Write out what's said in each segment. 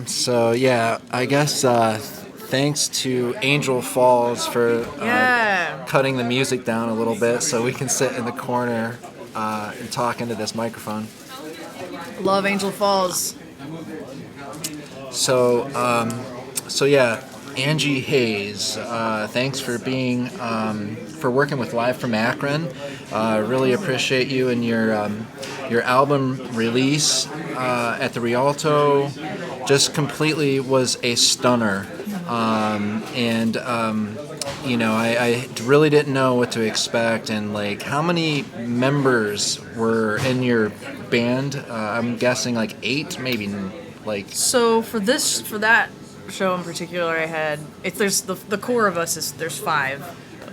So yeah, I guess thanks to Angel Falls for cutting the music down a little bit so we can sit in the corner and talk into this microphone. Love Angel Falls. So yeah, Angie Haze, thanks for being for working with Live from Akron. Really appreciate you and your album release at the Rialto. Just completely was a stunner, I really didn't know what to expect. And like, how many members were in your band? I'm guessing like 8, maybe. Like, so for that show in particular, I had there's the core of us is there's five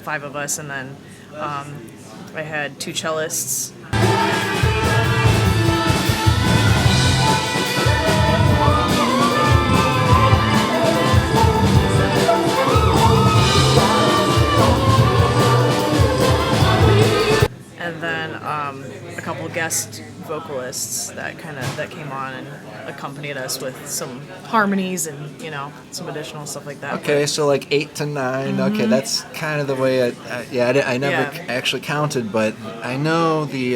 of us, and then I had 2 cellists. And then a couple guest vocalists that came on and accompanied us with some harmonies and some additional stuff like that. Okay, so like 8 to 9. Mm-hmm. Okay, that's kind of the way I never actually counted, but I know the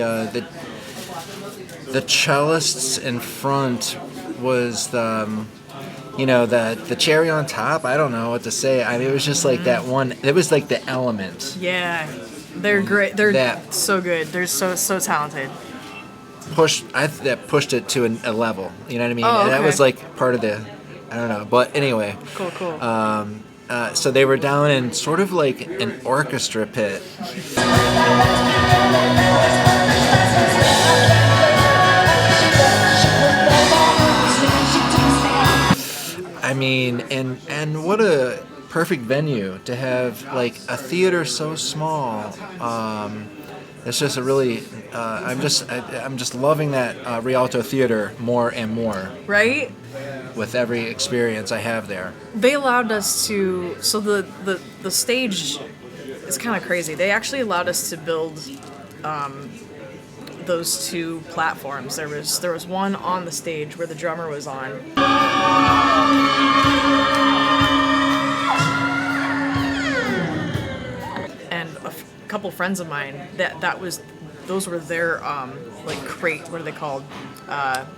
cellists in front was the cherry on top. I don't know what to say. I mean, it was just like that one. It was like the element. Yeah, they're great. They're so good. They're so talented. That pushed it to a level. You know what I mean? Oh, okay. And that was like part of the, I don't know. But anyway. Cool. So they were down in sort of like an orchestra pit. I mean, and what a perfect venue to have, like a theater so small. It's just a really, I'm just loving that Rialto Theater more and more. Right? With every experience I have there. They allowed us to, so the stage is kind of crazy. They actually allowed us to build those 2 platforms. There was one on the stage where the drummer was on. And a couple friends of mine, those were their like crate. What are they called?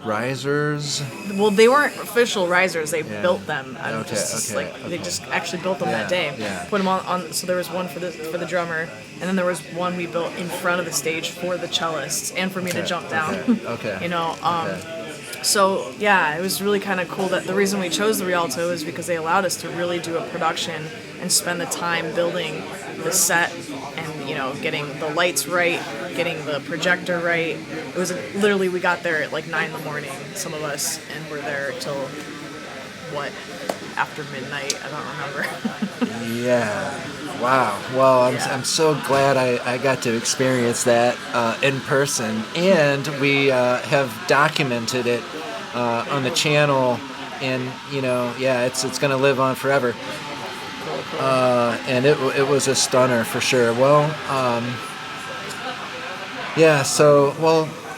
Risers. Well, they weren't official risers. They built them. They just actually built them that day. Yeah. Put them on. So there was one for the drummer, and then there was one we built in front of the stage for the cellists and for me to jump down. Okay. So yeah, it was really kind of cool. That the reason we chose the Rialto is because they allowed us to really do a production and spend the time building the set and getting the lights right, getting the projector right. It was literally, we got there at like 9 a.m, some of us, and we're there till after midnight. I don't remember. Yeah. Wow. Well, I'm so glad I got to experience that in person, and we have documented it on the channel, and it's going to live on forever. Cool. And it was a stunner for sure. Well,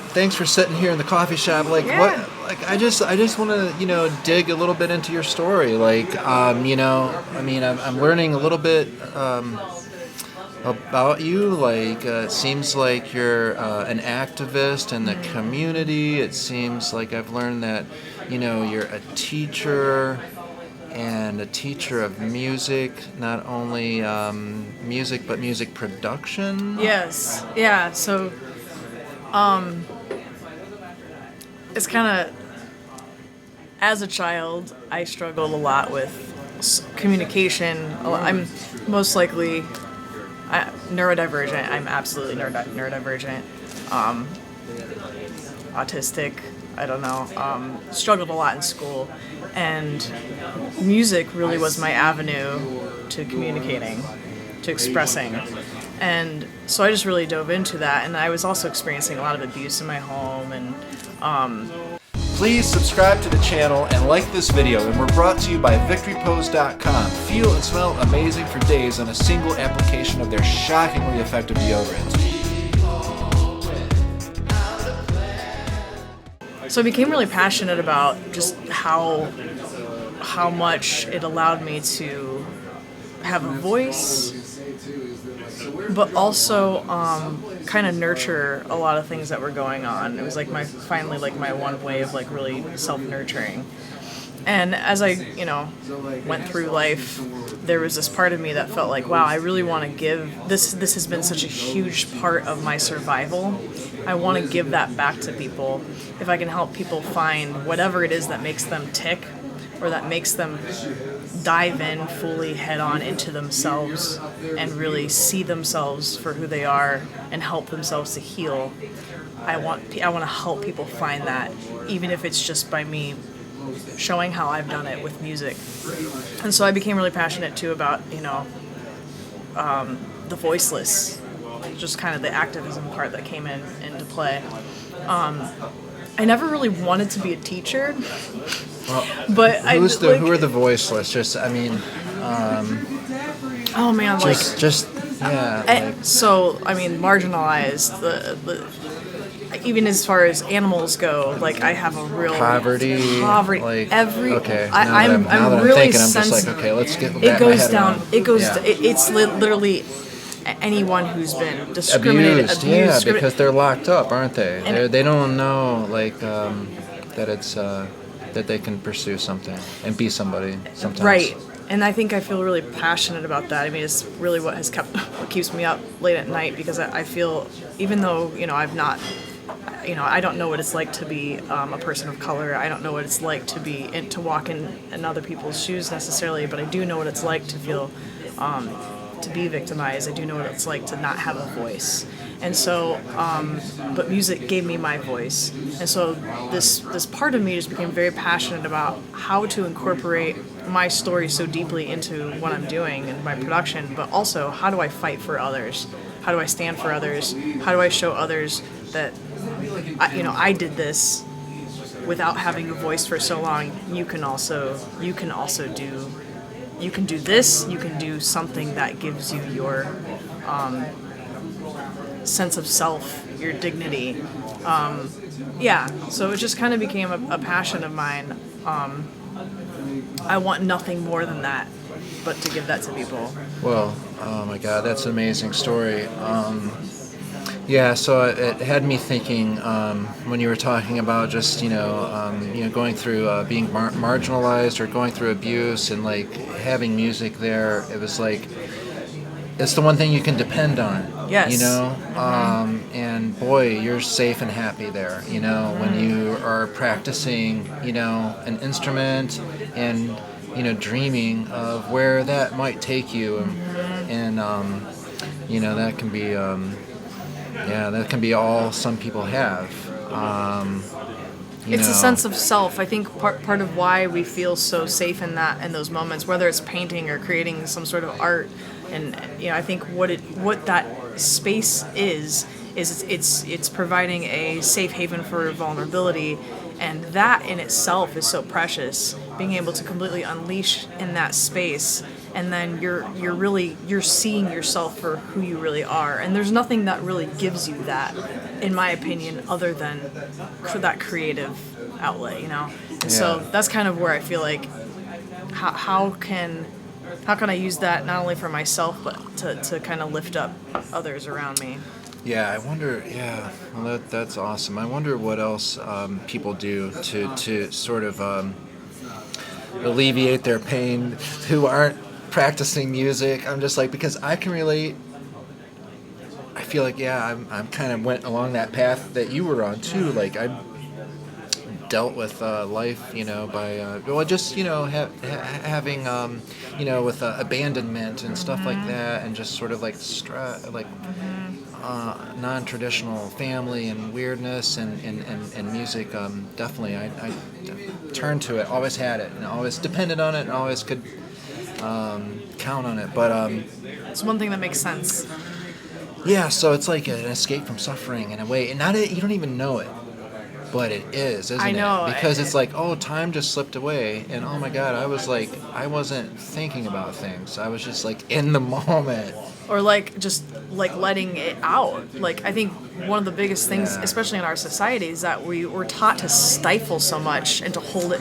thanks for sitting here in the coffee shop. Like, what? Like, I just want to dig a little bit into your story. Like, I'm learning a little bit about you. Like, it seems like you're an activist in the community. It seems like I've learned that you're a teacher. And a teacher of music, not only music, but music production. Yes. Yeah. So, it's kind of, as a child, I struggled a lot with communication. I'm most likely neurodivergent. I'm absolutely neurodivergent. Autistic. I don't know. Struggled a lot in school. And music really was my avenue to communicating, to expressing. And so I just really dove into that. And I was also experiencing a lot of abuse in my home. And Please subscribe to the channel and like this video, and we're brought to you by VictoryPose.com. Feel and smell amazing for days on a single application of their shockingly effective deodorant. So I became really passionate about just how how much it allowed me to have a voice, but also kind of nurture a lot of things that were going on. It was like finally my one way of like really self-nurturing. And as I, went through life, there was this part of me that felt like, wow, I really want to give this. This has been such a huge part of my survival. I want to give that back to people. If I can help people find whatever it is that makes them tick, or that makes them dive in fully head on into themselves and really see themselves for who they are and help themselves to heal. I want to help people find that, even if it's just by me showing how I've done it with music. And so I became really passionate too about, the Voiceless, just kind of the activism part that came into play. I never really wanted to be a teacher, Well, but who are the Voiceless? Just, oh man, marginalized. Even as far as animals go, like I have a real poverty. Like, okay. I'm really thinking, I'm just like, okay, let's get back it goes my head down. around. It goes. It's literally anyone who's been discriminated, abused, because they're locked up, aren't they? They don't know that it's that they can pursue something and be somebody sometimes. Right. And I think I feel really passionate about that. I mean, it's really what keeps me up late at night, because I feel, even though I've not. I don't know what it's like to be a person of color. I don't know what it's like to walk in other people's shoes necessarily, but I do know what it's like to feel, to be victimized. I do know what it's like to not have a voice. And so, but music gave me my voice. And so this part of me just became very passionate about how to incorporate my story so deeply into what I'm doing and my production, but also how do I fight for others? How do I stand for others? How do I show others that I did this without having a voice for so long. You can also do this. You can do something that gives you your sense of self, your dignity. So it just kind of became a passion of mine. I want nothing more than that, but to give that to people. Well, oh my God, that's an amazing story. So it had me thinking when you were talking about just going through being marginalized or going through abuse and like having music there. It was like it's the one thing you can depend on. Yes. And boy, you're safe and happy there. When you are practicing, an instrument and dreaming of where that might take you, and that can be. That can be all some people have. It's a sense of self. I think part of why we feel so safe in those moments, whether it's painting or creating some sort of art, and I think what that space is it's providing a safe haven for vulnerability, and that in itself is so precious. Being able to completely unleash in that space. And then you're seeing yourself for who you really are. And there's nothing that really gives you that, in my opinion, other than that creative outlet, And so that's kind of where I feel like, how can I use that not only for myself, but to kind of lift up others around me. Yeah, I wonder. Yeah, well, that's awesome. I wonder what else people do to sort of alleviate their pain who aren't practicing music. I'm just like, because I can relate. I feel like I'm kind of went along that path that you were on too. Like I dealt with life, by having with abandonment and stuff like that, and just sort of like non-traditional family and weirdness and music. Definitely, I turned to it. Always had it, and always depended on it, and always could. Count on it, but it's one thing that makes sense. Yeah, so it's like an escape from suffering in a way, and you don't even know it, but it is, isn't I know, it? Because it's like, oh, time just slipped away, and oh my God, I was like, I wasn't thinking about things. I was just like in the moment, or like just like letting it out. Like I think one of the biggest things, Yeah. especially in our society, is that we're taught to stifle so much and to hold it.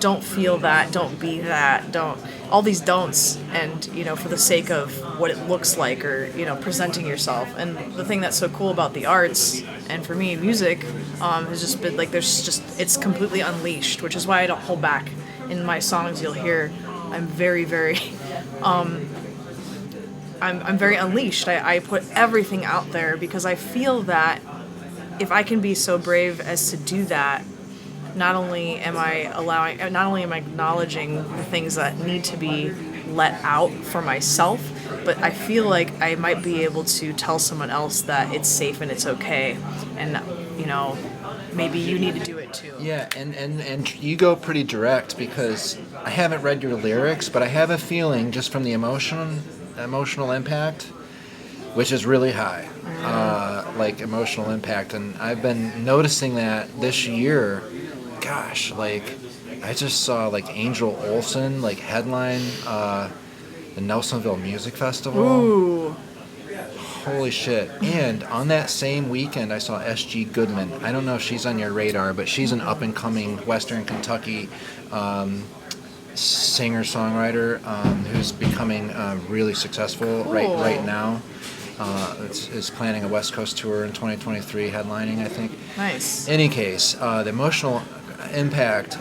Don't feel that, don't be that, don't, all these don'ts, and for the sake of what it looks like, or presenting yourself. And the thing that's so cool about the arts, and for me music, has just been like it's completely unleashed, which is why I don't hold back. In my songs you'll hear I'm very, very I'm very unleashed. I put everything out there because I feel that if I can be so brave as to do that, not only am I acknowledging the things that need to be let out for myself, but I feel like I might be able to tell someone else that it's safe and it's okay, and maybe you need to do it too. Yeah, and you go pretty direct, because I haven't read your lyrics, but I have a feeling just from the emotional impact, which is really high, like emotional impact, and I've been noticing that this year. Gosh, like I just saw like Angel Olsen like headline the Nelsonville Music Festival. Ooh. Holy shit. And on that same weekend I saw S.G. Goodman. I don't know if she's on your radar, but she's an up and coming Western Kentucky singer-songwriter who's becoming really successful right now. Is planning a West Coast tour in 2023, headlining, I think. Nice. Any case, the emotional impact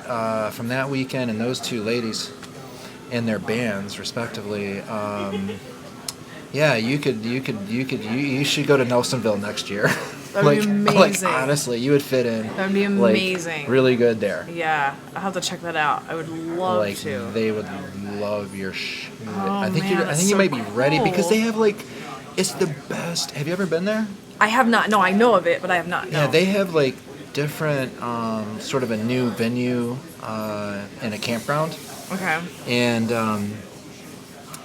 from that weekend and those two ladies and their bands, respectively. You should go to Nelsonville next year. That'd be amazing. Like honestly, you would fit in. That'd be amazing. Like, really good there. Yeah, I'll have to check that out. I would love to. They would love your shit. Oh, I think man, you might be ready, cool. because they have like, it's the best. Have you ever been there? I have not. No, I know of it, but I have not. No. Yeah, they have like different, sort of a new venue in a campground. Okay.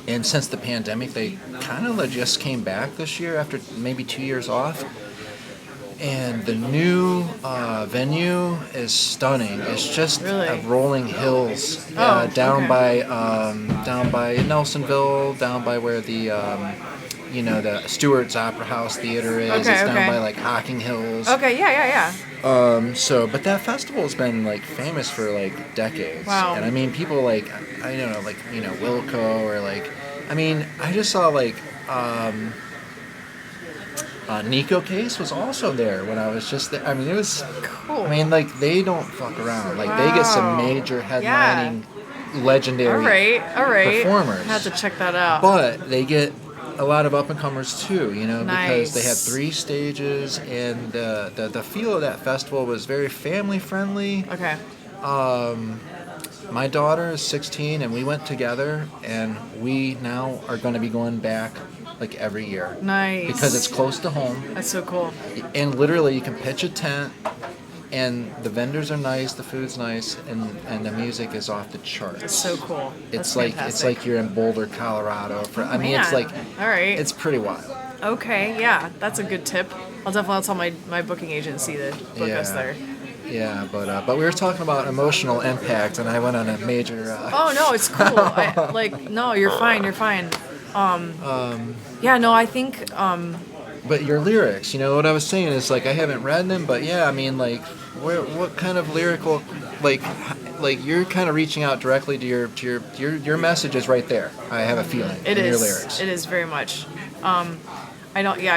And since the pandemic, they kind of just came back this year after maybe 2 years off. And the new venue is stunning. It's just Really? Rolling hills okay. down by Nelsonville, down by where the the Stewart's Opera House Theater is. Okay, It's down okay. by like Hocking Hills. Okay. Yeah. But that festival's been like famous for like decades. Wow. And I mean, people like, I don't know, like, Wilco, or like, I mean, I just saw like, Nico Case was also there when I was just there. I mean, it was Cool. I mean, like, they don't fuck around. Like, they get some major headlining, legendary All right. performers. I have to check that out. But they get a lot of up-and-comers too, because they have Nice. 3 stages, and the feel of that festival was very family-friendly. Okay. My daughter is 16, and we went together, and we now are going to be going back like every year. Nice. Because it's close to home, That's so cool. and literally you can pitch a tent, and the vendors are nice, the food's nice, and the music is off the charts. That's so cool. It's That's like fantastic. you're in Boulder, Colorado. I mean, it's Man. like, All right. it's pretty wild. Okay. Yeah, that's a good tip. I'll definitely tell my booking agency to book us there. Yeah, but we were talking about emotional impact, and I went on a major. Oh no, it's cool. No, you're fine. You're fine. Yeah, no, I think. But your lyrics, what I was saying is like I haven't read them, but yeah, I mean like, what kind of lyrical, like you're kind of reaching out directly to your message is right there. I have a feeling It in is. your lyrics. It is very much. I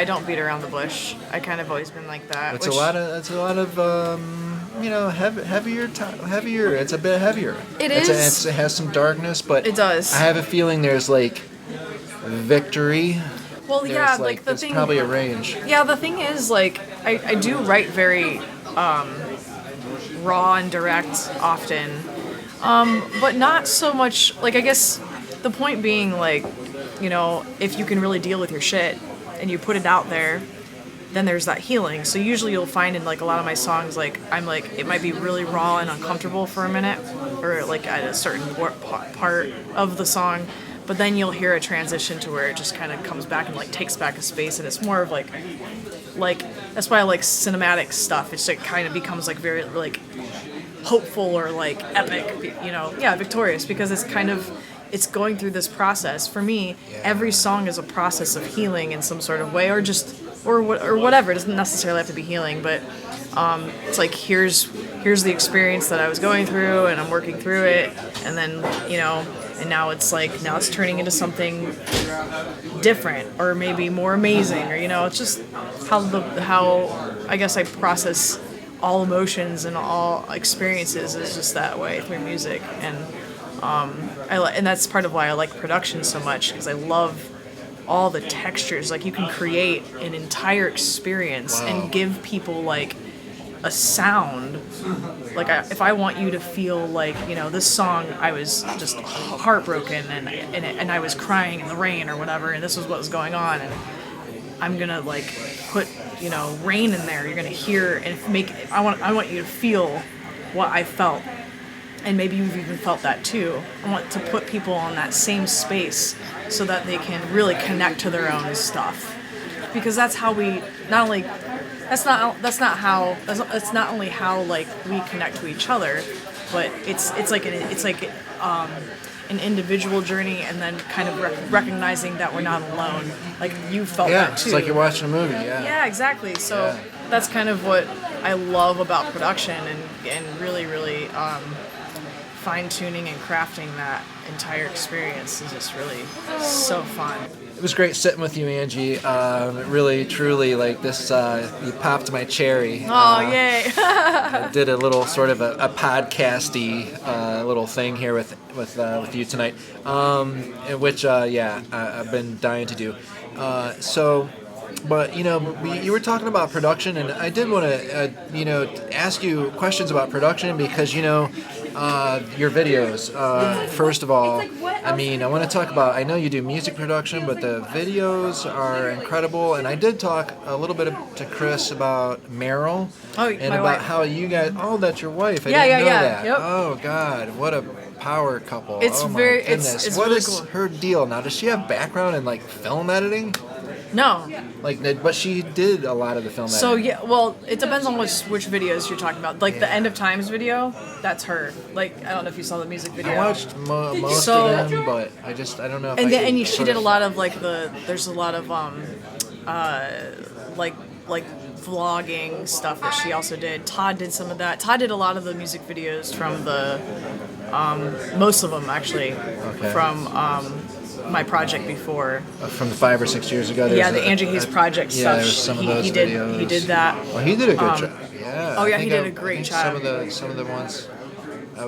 don't beat around the bush. I kind of always been like that. It's a lot of heavier. It's a bit heavier. It It has some darkness, but It does. I have a feeling there's like victory. Well, There's yeah, like the there's thing. probably a range. Yeah, the thing is, like, I do write very raw and direct often, but not so much. Like, I guess the point being, like, if you can really deal with your shit and you put it out there, then there's that healing. So usually you'll find in like a lot of my songs, like I'm like it might be really raw and uncomfortable for a minute, or like at a certain part of the song. But then you'll hear a transition to where it just kind of comes back and like takes back a space, and it's more of like that's why I like cinematic stuff. It's like kind of becomes like very like hopeful or like epic, victorious, because it's kind of it's going through this process. For me, every song is a process of healing in some sort of way, or just or whatever. It doesn't necessarily have to be healing, but it's like here's the experience that I was going through, and I'm working through it, and then and now it's turning into something different, or maybe more amazing, or it's just how I guess I process all emotions and all experiences is just that way through music, and and that's part of why I like production so much, because I love all the textures. Like, you can create an entire experience and give people like a sound. Like, if I want you to feel like, this song, I was just heartbroken and I was crying in the rain or whatever, and this was what was going on, and I'm gonna like put rain in there. You're gonna hear and I want you to feel what I felt, and maybe you've even felt that too. I want to put people on that same space so that they can really connect to their own stuff, because that's how we that's not only how like we connect to each other, but it's like an individual journey, and then kind of recognizing that we're not alone. Like, you felt that too. It's like you're watching a movie. Yeah, exactly. So that's kind of what I love about production, and really, really fine-tuning and crafting that entire experience is just really so fun. It was great sitting with you, Angie. Really, truly, like this, you popped my cherry. Oh, yay! I did a little sort of a podcasty little thing here with you tonight, in which I've been dying to do. But you were talking about production, and I did want to ask you questions about production, because your videos. First of all, I want to talk about, I know you do music production, but the videos are incredible. And I did talk a little bit to Chris about Meryl, and about wife. How you guys. Oh, that's your wife. I didn't know that. Yep. Oh God, what a power couple. It's oh my very. goodness. It's What really is cool. her deal now? Does she have background in like film editing? No. But she did a lot of the film editing. So yeah, well, it depends on which videos you're talking about. Like the End of Times video, that's her. Like, I don't know if you saw the music video. I watched most of them, but I don't know if she did a lot of there's a lot of like vlogging stuff that she also did. Todd did some of that. Todd did a lot of the music videos from the most of them actually from my project before. From the 5 or 6 years ago. Yeah, the Angie Haze project stuff. There was some of those he did that. Well, he did a good job. Yeah. Oh yeah, he did a great job. Some of the ones, I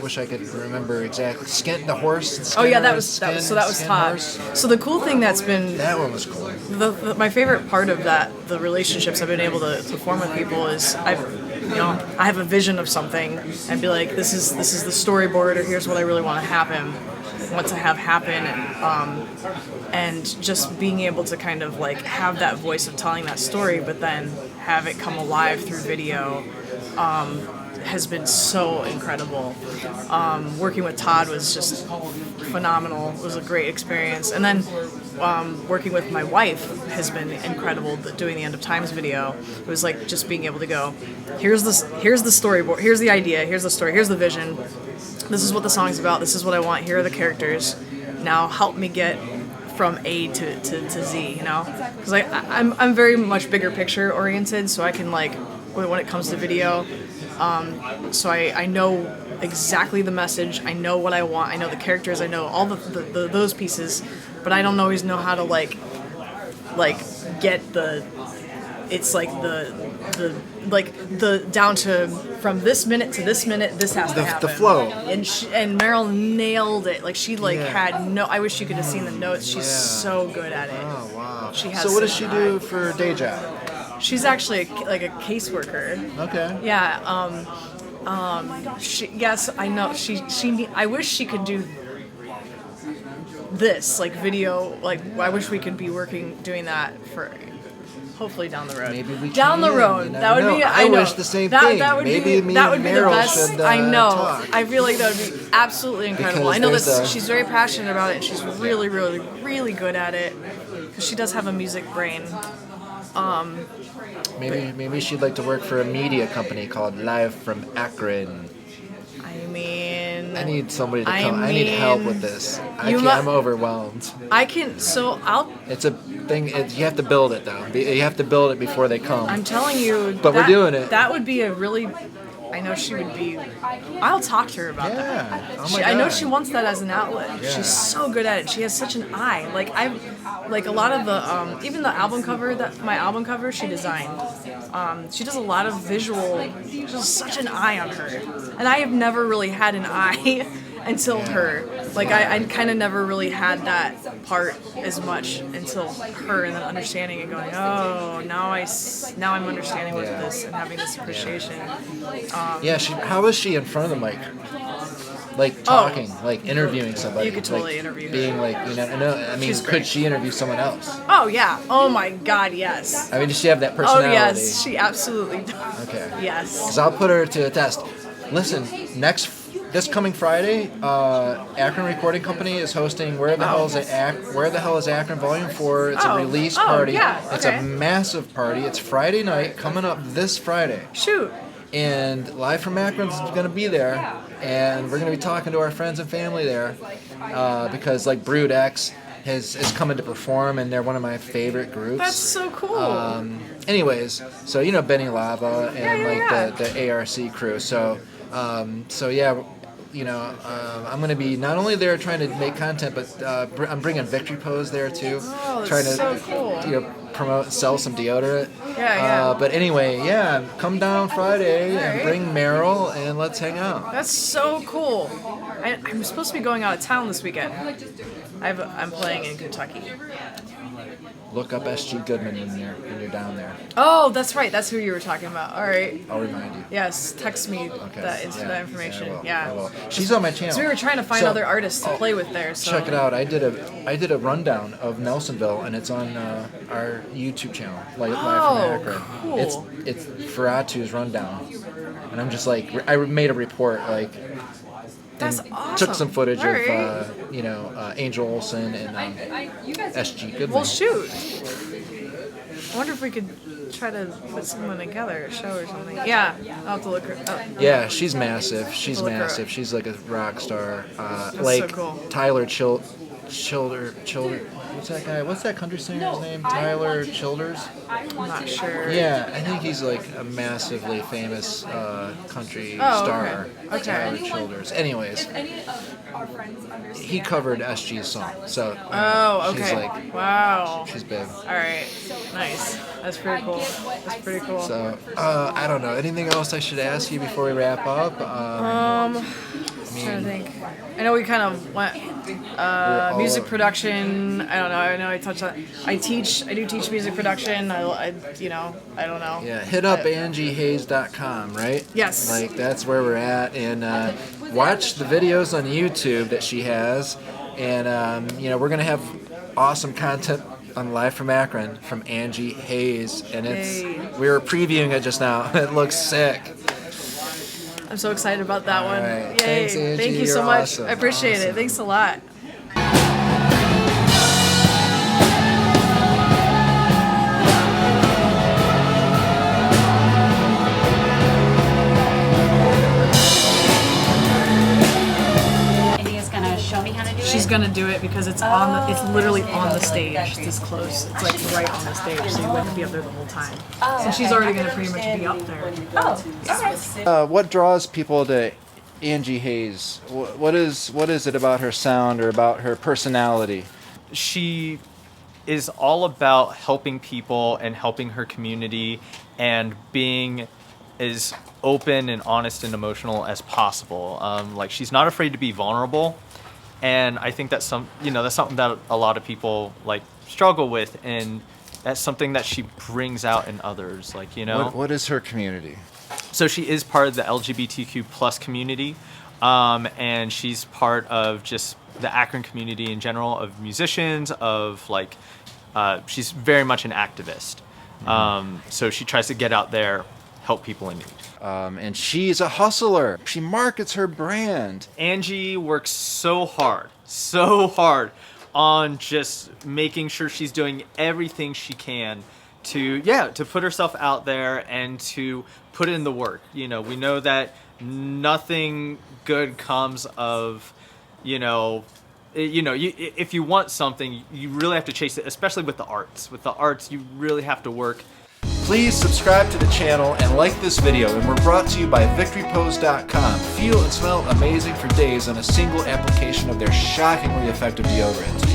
wish I could remember exactly. The horse. Oh yeah, that was Todd. Horse. So the cool thing that's been that one was cool. My favorite part of that, the relationships I've been able to form with people, is I have a vision of something and be like, this is the storyboard, or here's what I really want to have happen, and just being able to kind of like have that voice of telling that story, but then have it come alive through video, has been so incredible. Working with Todd was just phenomenal. It was a great experience. And then working with my wife has been incredible. Doing the End of Times video, it was like just being able to go, here's the storyboard, here's the idea, here's the story, here's the vision. This is what the song's about. This is what I want. Here are the characters. Now help me get from A to Z. Because I'm very much bigger picture oriented, so I can when it comes to video. So I know exactly the message. I know what I want. I know the characters. I know all those pieces, but I don't always know how to get the. It's like the down to from this minute to this minute. This has to happen. The flow. And Meryl nailed it. Like she had no. I wish you could have seen the notes. She's so good at it. Oh wow. She has. So what does she do for a day job? She's actually a caseworker. Okay. Yeah. Yes, I know. I wish she could do this, video. I wish we could be doing that for. Hopefully down the road. Maybe we down the road. That would be. I wish the same thing. That would Maybe be. That would be the Meryl best. should, I know. talk. I feel like that would be absolutely incredible. Because I know that she's very passionate about it, and she's really, really, really good at it. Because she does have a music brain. Maybe she'd like to work for a media company called Live from Akron. I mean, I need somebody to come. I need help with this. I'm overwhelmed. I can. So I'll. It's a thing. You have to build it though. You have to build it before they come. I'm telling you. But we're doing it. That would be a really. I know she would be. I'll talk to her about that. Yeah. Oh my God. I know she wants that as an outlet. Yeah. She's so good at it. She has such an eye. Like a lot of the even the album cover my album cover she designed. She does a lot of visual. She has such an eye on her, and I have never really had an eye until her. Like I kind of never really had that part as much until her, and then understanding and going, oh, now I'm understanding what this and having this appreciation. How is she in front of the mic? Like talking, like interviewing somebody. You could totally like interview her. Being like, I mean, could she interview someone else? Oh yeah. Oh my God, yes. I mean, does she have that personality? Oh yes, she absolutely does. Okay. Yes. Because I'll put her to a test. Listen, this coming Friday, Akron Recording Company is hosting Where the Hell is Akron Volume 4. It's a release party. Yeah, okay. It's a massive party. It's Friday night, coming up this Friday. Shoot. And Live from Akron's going to be there, and we're going to be talking to our friends and family there, because like Brood X is coming to perform, and they're one of my favorite groups. That's so cool. Anyways, so Benny Lava and the ARC crew. So yeah. I'm going to be not only there trying to make content, but I'm bringing Victory Pose there too. Oh, trying to so cool. Promote, sell some deodorant. Yeah. But anyway, come down Friday and bring Meryl and let's hang out. That's so cool. I'm supposed to be going out of town this weekend. I'm playing in Kentucky. Look up SG Goodman when you're down there. Oh, that's right. That's who you were talking about. All right. I'll remind you. Yes, text me that information. I will. She's on my channel. So we were trying to find other artists to play with there. So. Check it out. I did a rundown of Nelsonville, and it's on our YouTube channel, Live from Akron. Cool. It's Ferratu's rundown, and I'm just like I made a report like. That's awesome. Took some footage of Angel Olsen and SG Goodman. Well, shoot. I wonder if we could try to put someone together, a show or something. Yeah, I'll have to look her up. Yeah, she's massive. She's massive. She's like a rock star. Like so cool. Tyler Childer. What's that guy? What's that country singer's name? Tyler Childers? I'm not sure. Yeah, I think he's like a massively famous country star. Okay. Tyler Childers. Anyways, he covered SG's song. So she's like, wow. She's big. All right. Nice. That's pretty cool. So I don't know. Anything else I should ask you before we wrap up? I'm trying to think. I know we kind of went music production. I don't know. I know I touched on. I do teach music production. I don't know. Yeah, hit up angiehaze.com, right? Yes. Like that's where we're at, and watch the videos on YouTube that she has, and we're gonna have awesome content on Live from Akron from Angie Haze, and we were previewing it just now. It looks sick. I'm so excited about that one. Right. Yay. Thanks, Angie. Thank you You're so much. awesome. I appreciate it. Thanks a lot. She's gonna do it because it's it's literally on the stage. It's this close. It's like right on the stage, so you wouldn't be up there the whole time. So she's already gonna pretty much be up there. What draws people to Angie Haze? What is it about her sound or about her personality? She is all about helping people and helping her community and being as open and honest and emotional as possible. Like she's not afraid to be vulnerable. And I think that's that's something that a lot of people like struggle with, and that's something that she brings out in others. What is her community? So she is part of the LGBTQ plus community, and she's part of just the Akron community in general of musicians. She's very much an activist. So she tries to get out there, help people in need. And she's a hustler. She markets her brand. Angie works so hard on just making sure she's doing everything she can to put herself out there and to put in the work. You know, we know that nothing good comes of, if you want something, you really have to chase it, especially with the arts. With the arts, you really have to work. Please subscribe to the channel and like this video, and we're brought to you by victorypose.com. Feel and smell amazing for days on a single application of their shockingly effective deodorant.